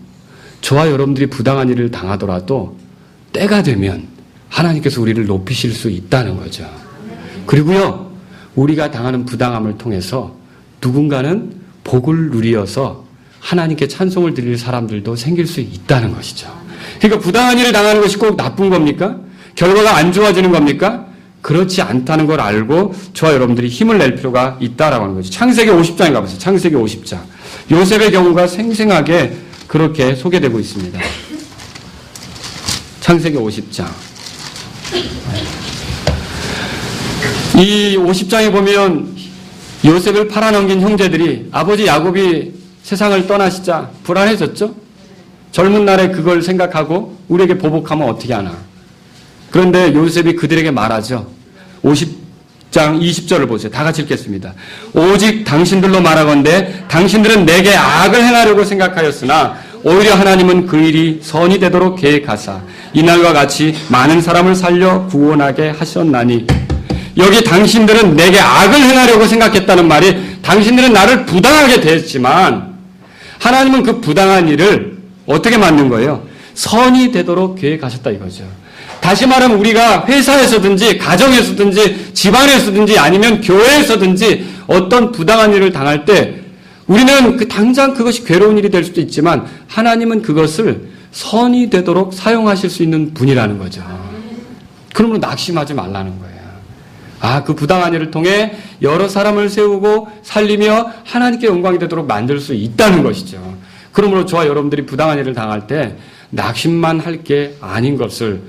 저와 여러분들이 부당한 일을 당하더라도 때가 되면 하나님께서 우리를 높이실 수 있다는 거죠. 그리고요. 우리가 당하는 부당함을 통해서 누군가는 복을 누리어서 하나님께 찬송을 드릴 사람들도 생길 수 있다는 것이죠. 그러니까 부당한 일을 당하는 것이 꼭 나쁜 겁니까? 결과가 안 좋아지는 겁니까? 그렇지 않다는 걸 알고 저와 여러분들이 힘을 낼 필요가 있다라고 하는 거죠. 창세기 50장에 가보세요. 창세기 50장. 요셉의 경우가 생생하게 그렇게 소개되고 있습니다. 창세기 50장. 이 50장에 보면 요셉을 팔아넘긴 형제들이 아버지 야곱이 세상을 떠나시자 불안해졌죠? 젊은 날에 그걸 생각하고 우리에게 보복하면 어떻게 하나. 그런데 요셉이 그들에게 말하죠. 50장 20절을 보세요. 다 같이 읽겠습니다. 오직 당신들로 말하건대 당신들은 내게 악을 행하려고 생각하였으나 오히려 하나님은 그 일이 선이 되도록 계획하사 이날과 같이 많은 사람을 살려 구원하게 하셨나니. 여기 당신들은 내게 악을 행하려고 생각했다는 말이 당신들은 나를 부당하게 대했지만 하나님은 그 부당한 일을 어떻게 만든 거예요? 선이 되도록 계획하셨다 이거죠. 다시 말하면 우리가 회사에서든지 가정에서든지 집안에서든지 아니면 교회에서든지 어떤 부당한 일을 당할 때 우리는 당장 그것이 괴로운 일이 될 수도 있지만 하나님은 그것을 선이 되도록 사용하실 수 있는 분이라는 거죠. 그러므로 낙심하지 말라는 거예요. 그 부당한 일을 통해 여러 사람을 세우고 살리며 하나님께 영광이 되도록 만들 수 있다는 것이죠. 그러므로 저와 여러분들이 부당한 일을 당할 때 낙심만 할 게 아닌 것을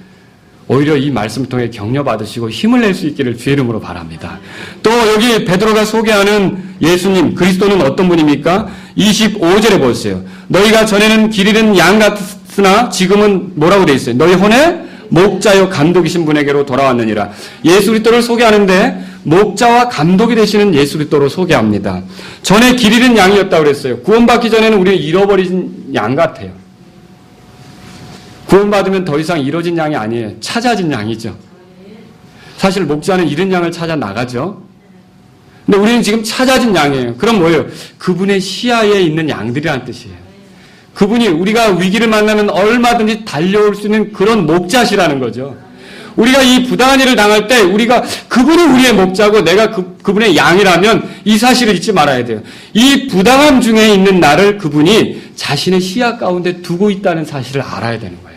오히려 이 말씀을 통해 격려받으시고 힘을 낼 수 있기를 주의 이름으로 바랍니다. 또 여기 베드로가 소개하는 예수님, 그리스도는 어떤 분입니까? 25절에 보세요. 너희가 전에는 길 잃은 양 같으나 지금은 뭐라고 돼 있어요? 너희 혼의 목자요 감독이신 분에게로 돌아왔느니라. 예수 그리스도를 소개하는데 목자와 감독이 되시는 예수 그리스도로 소개합니다. 전에 길 잃은 양이었다고 그랬어요. 구원받기 전에는 우리는 잃어버린 양 같아요. 구원받으면 더 이상 잃어진 양이 아니에요. 찾아진 양이죠. 사실 목자는 잃은 양을 찾아 나가죠. 근데 우리는 지금 찾아진 양이에요. 그럼 뭐예요? 그분의 시야에 있는 양들이라는 뜻이에요. 그분이 우리가 위기를 만나면 얼마든지 달려올 수 있는 그런 목자시라는 거죠. 우리가 이 부당한 일을 당할 때 우리가 그분이 우리의 목자고 내가 그분의 양이라면 이 사실을 잊지 말아야 돼요. 이 부당함 중에 있는 나를 그분이 자신의 시야 가운데 두고 있다는 사실을 알아야 되는 거예요.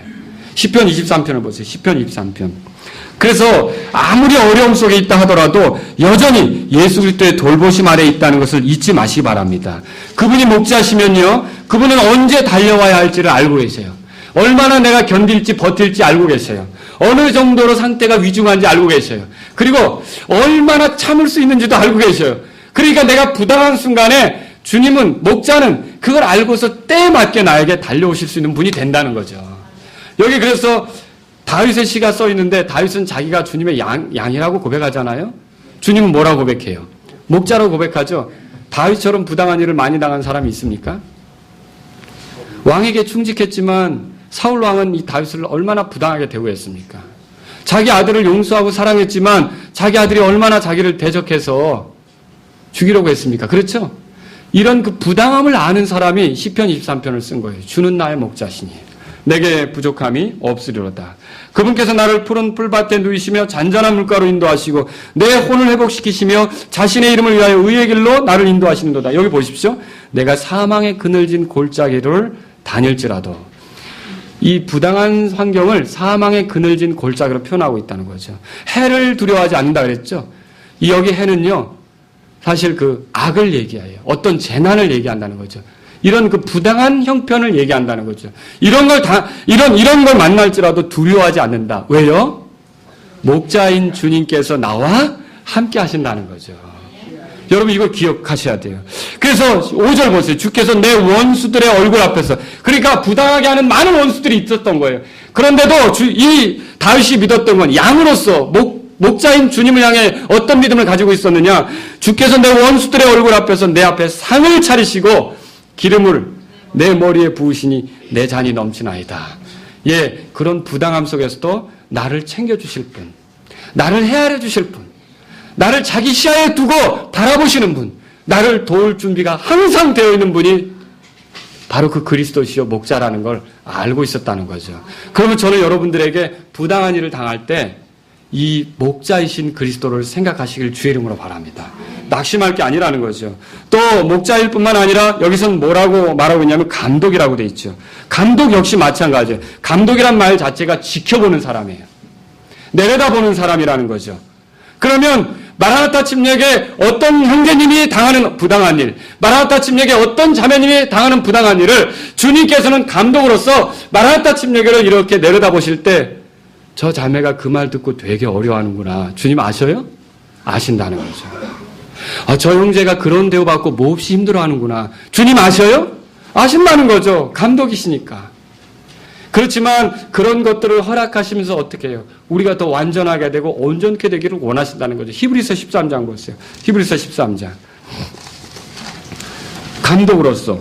시편 23편을 보세요. 시편 23편. 그래서 아무리 어려움 속에 있다 하더라도 여전히 예수 그리스도의 돌보심 아래에 있다는 것을 잊지 마시기 바랍니다. 그분이 목자시면요. 그분은 언제 달려와야 할지를 알고 계세요. 얼마나 내가 견딜지 버틸지 알고 계세요. 어느 정도로 상태가 위중한지 알고 계세요. 그리고 얼마나 참을 수 있는지도 알고 계세요. 그러니까 내가 부당한 순간에 주님은, 목자는 그걸 알고서 때에 맞게 나에게 달려오실 수 있는 분이 된다는 거죠. 여기 그래서 다윗의 시가 써 있는데 다윗은 자기가 주님의 양이라고 고백하잖아요. 주님은 뭐라고 고백해요? 목자라고 고백하죠. 다윗처럼 부당한 일을 많이 당한 사람이 있습니까? 왕에게 충직했지만 사울 왕은 이 다윗을 얼마나 부당하게 대우했습니까? 자기 아들을 용서하고 사랑했지만 자기 아들이 얼마나 자기를 대적해서 죽이려고 했습니까? 그렇죠? 이런 그 부당함을 아는 사람이 시편 23편을 쓴 거예요. 주는 나의 목자시니 내게 부족함이 없으리로다. 그분께서 나를 푸른 풀밭에 누이시며 잔잔한 물가로 인도하시고 내 혼을 회복시키시며 자신의 이름을 위하여 의의 길로 나를 인도하시는도다. 여기 보십시오. 내가 사망의 그늘진 골짜기를 다닐지라도, 이 부당한 환경을 사망의 그늘진 골짜기로 표현하고 있다는 거죠. 해를 두려워하지 않는다 그랬죠. 이 여기 해는요, 사실 그 악을 얘기해요. 어떤 재난을 얘기한다는 거죠. 이런 그 부당한 형편을 얘기한다는 거죠. 이런 걸 만날지라도 두려워하지 않는다. 왜요? 목자인 주님께서 나와 함께 하신다는 거죠. 여러분 이걸 기억하셔야 돼요. 그래서 5절 보세요. 주께서 내 원수들의 얼굴 앞에서, 그러니까 부당하게 하는 많은 원수들이 있었던 거예요. 그런데도 이 다윗이 믿었던 건 양으로서 목자인 주님을 향해 어떤 믿음을 가지고 있었느냐? 주께서 내 원수들의 얼굴 앞에서 내 앞에 상을 차리시고 기름을 내 머리에 부으시니 내 잔이 넘치나이다. 예, 그런 부당함 속에서도 나를 챙겨주실 분, 나를 헤아려 주실 분, 나를 자기 시야에 두고 바라보시는 분, 나를 도울 준비가 항상 되어 있는 분이 바로 그 그리스도시요 목자라는 걸 알고 있었다는 거죠. 그러면 저는 여러분들에게 부당한 일을 당할 때 이 목자이신 그리스도를 생각하시길 주의 이름으로 바랍니다. 낙심할 게 아니라는 거죠. 또 목자일 뿐만 아니라 여기서는 뭐라고 말하고 있냐면 감독이라고 돼 있죠. 감독 역시 마찬가지예요. 감독이란 말 자체가 지켜보는 사람이에요. 내려다보는 사람이라는 거죠. 그러면 마라나타 침략에 어떤 형제님이 당하는 부당한 일, 마라나타 침략에 어떤 자매님이 당하는 부당한 일을 주님께서는 감독으로서 마라나타 침략을 이렇게 내려다보실 때 저 자매가 그 말 듣고 되게 어려워하는구나. 주님 아셔요? 아신다는 거죠. 저 형제가 그런 대우받고 몹시 힘들어하는구나. 주님 아셔요? 아신다는 거죠. 감독이시니까. 그렇지만 그런 것들을 허락하시면서 어떻게 해요? 우리가 더 완전하게 되고 온전케 되기를 원하신다는 거죠. 히브리서 13장 보세요. 히브리서 13장. 감독으로서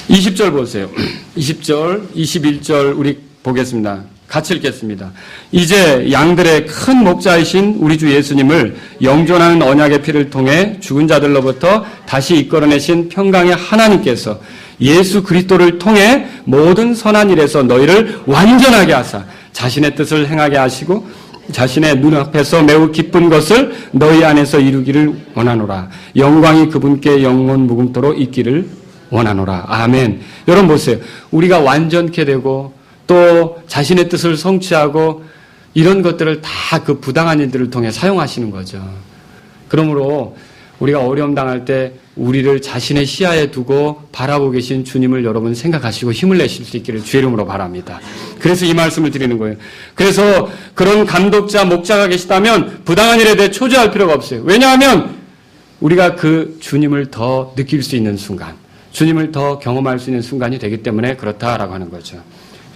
20절 보세요. 20절, 21절 우리 보겠습니다. 같이 읽겠습니다. 이제 양들의 큰 목자이신 우리 주 예수님을 영존하는 언약의 피를 통해 죽은 자들로부터 다시 이끌어내신 평강의 하나님께서 예수 그리스도를 통해 모든 선한 일에서 너희를 완전하게 하사 자신의 뜻을 행하게 하시고 자신의 눈앞에서 매우 기쁜 것을 너희 안에서 이루기를 원하노라. 영광이 그분께 영원 무궁토록 있기를 원하노라. 아멘. 여러분 보세요. 우리가 완전케 되고 또 자신의 뜻을 성취하고 이런 것들을 다 그 부당한 일들을 통해 사용하시는 거죠. 그러므로 우리가 어려움 당할 때 우리를 자신의 시야에 두고 바라보고 계신 주님을 여러분 생각하시고 힘을 내실 수 있기를 주의 이름으로 바랍니다. 그래서 이 말씀을 드리는 거예요. 그래서 그런 감독자, 목자가 계시다면 부당한 일에 대해 초조할 필요가 없어요. 왜냐하면 우리가 그 주님을 더 느낄 수 있는 순간, 주님을 더 경험할 수 있는 순간이 되기 때문에 그렇다라고 하는 거죠.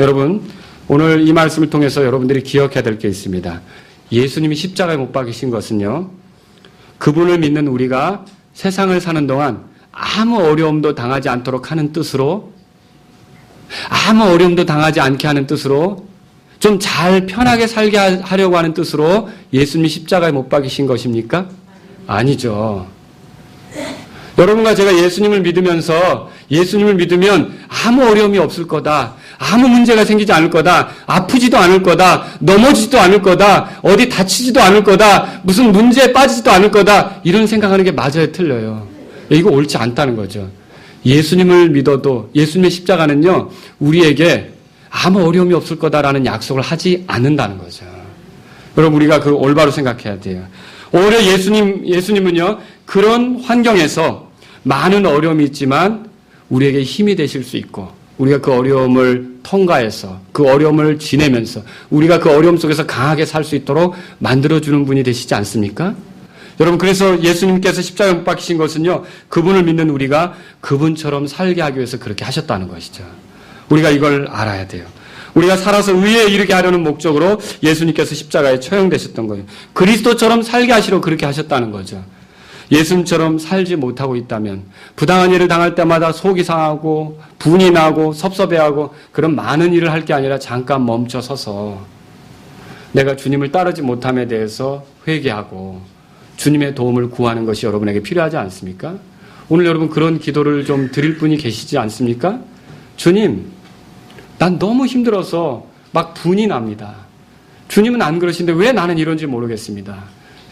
여러분, 오늘 이 말씀을 통해서 여러분들이 기억해야 될 게 있습니다. 예수님이 십자가에 못 박히신 것은요, 그분을 믿는 우리가 세상을 사는 동안 아무 어려움도 당하지 않도록 하는 뜻으로, 아무 어려움도 당하지 않게 하는 뜻으로, 좀 잘 편하게 살게 하려고 하는 뜻으로 예수님이 십자가에 못 박히신 것입니까? 아니죠. 여러분과 제가 예수님을 믿으면서 예수님을 믿으면 아무 어려움이 없을 거다. 아무 문제가 생기지 않을 거다. 아프지도 않을 거다. 넘어지지도 않을 거다. 어디 다치지도 않을 거다. 무슨 문제에 빠지지도 않을 거다. 이런 생각하는 게 맞아요, 틀려요. 이거 옳지 않다는 거죠. 예수님을 믿어도 예수님의 십자가는요, 우리에게 아무 어려움이 없을 거다라는 약속을 하지 않는다는 거죠. 여러분, 우리가 그 올바로 생각해야 돼요. 오히려 예수님은요, 그런 환경에서 많은 어려움이 있지만 우리에게 힘이 되실 수 있고, 우리가 그 어려움을 통과해서, 그 어려움을 지내면서, 우리가 그 어려움 속에서 강하게 살 수 있도록 만들어주는 분이 되시지 않습니까? 여러분, 그래서 예수님께서 십자가에 못 박히신 것은요, 그분을 믿는 우리가 그분처럼 살게 하기 위해서 그렇게 하셨다는 것이죠. 우리가 이걸 알아야 돼요. 우리가 살아서 의에 이르게 하려는 목적으로 예수님께서 십자가에 처형되셨던 거예요. 그리스도처럼 살게 하시려 그렇게 하셨다는 거죠. 예수님처럼 살지 못하고 있다면 부당한 일을 당할 때마다 속이 상하고 분이 나고 섭섭해하고 그런 많은 일을 할 게 아니라 잠깐 멈춰 서서 내가 주님을 따르지 못함에 대해서 회개하고 주님의 도움을 구하는 것이 여러분에게 필요하지 않습니까? 오늘 여러분 그런 기도를 좀 드릴 분이 계시지 않습니까? 주님, 난 너무 힘들어서 막 분이 납니다. 주님은 안 그러신데 왜 나는 이런지 모르겠습니다.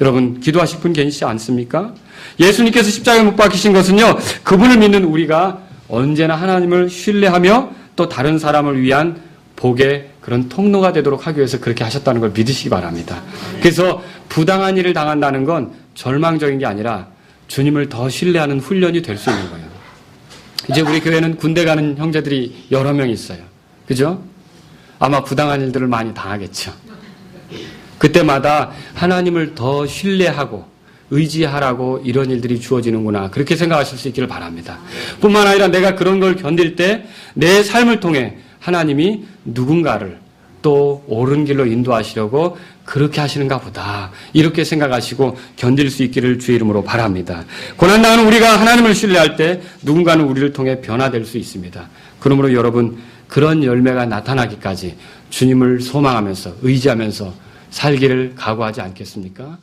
여러분 기도하실 분 계시지 않습니까? 예수님께서 십자가에 못 박히신 것은요, 그분을 믿는 우리가 언제나 하나님을 신뢰하며 또 다른 사람을 위한 복의 그런 통로가 되도록 하기 위해서 그렇게 하셨다는 걸 믿으시기 바랍니다. 그래서 부당한 일을 당한다는 건 절망적인 게 아니라 주님을 더 신뢰하는 훈련이 될 수 있는 거예요. 이제 우리 교회는 군대 가는 형제들이 여러 명 있어요. 그죠? 아마 부당한 일들을 많이 당하겠죠. 그때마다 하나님을 더 신뢰하고 의지하라고 이런 일들이 주어지는구나. 그렇게 생각하실 수 있기를 바랍니다. 뿐만 아니라 내가 그런 걸 견딜 때 내 삶을 통해 하나님이 누군가를 또 옳은 길로 인도하시려고 그렇게 하시는가 보다. 이렇게 생각하시고 견딜 수 있기를 주의 이름으로 바랍니다. 고난당하는 우리가 하나님을 신뢰할 때 누군가는 우리를 통해 변화될 수 있습니다. 그러므로 여러분 그런 열매가 나타나기까지 주님을 소망하면서 의지하면서 살기를 각오하지 않겠습니까?